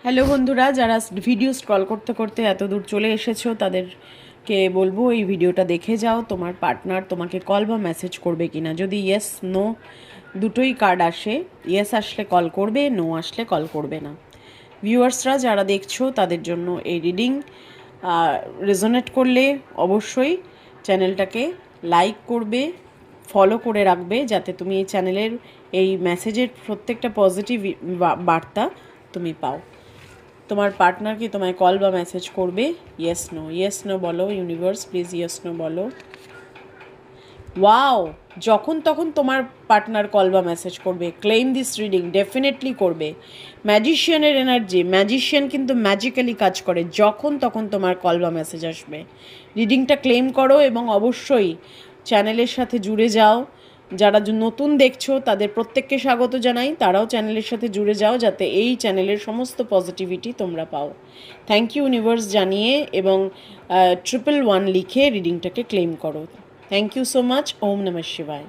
Hello বন্ধুরা, যারা video scroll করতে করতে এত দূর চলে এসেছো তাদেরকে বলবো এই ভিডিওটা দেখে যাও। তোমার পার্টনার তোমাকে কল বা মেসেজ করবে কি না। যদি ইয়েস নো দুটোই কার্ড আসে, ইয়েস আসলে কল করবে, নো আসলে কল করবে না। ভিউয়ার্সরা যারা দেখছো তাদের জন্য এই রিডিং রেজোনেট করলে অবশ্যই চ্যানেলটাকে লাইক করবে, ফলো করে রাখবে, যাতে তুমি এই চ্যানেলের এই মেসেজের প্রত্যেকটা পজিটিভ বার্তা তুমি পাও। তোমার পার্টনার কি তোমায় কল বা মেসেজ করবে? ইয়েস নো বলো ইউনিভার্স, প্লিজ ইয়েস নো বলো। ওয়াও, যখন তখন তোমার পার্টনার কল বা মেসেজ করবে। ক্লেম দিস রিডিং, ডেফিনেটলি করবে। ম্যাজিশিয়ানের এনার্জি, ম্যাজিশিয়ান কিন্তু ম্যাজিক্যালি কাজ করে। যখন তখন তোমার কল বা মেসেজ আসবে। রিডিংটা ক্লেম করো এবং অবশ্যই চ্যানেলের সাথে জুড়ে যাও। যারা নতুন দেখছো তাদের প্রত্যেককে স্বাগত জানাই, তারাও চ্যানেলের সাথে জুড়ে যাও যাতে এই চ্যানেলের সমস্ত পজিটিভিটি তোমরা পাও। থ্যাংক ইউ ইউনিভার্স জানিয়ে এবং 111 লিখে রিডিংটাকে ক্লেম করো। Thank you so much. ওম নমঃ শিবায়।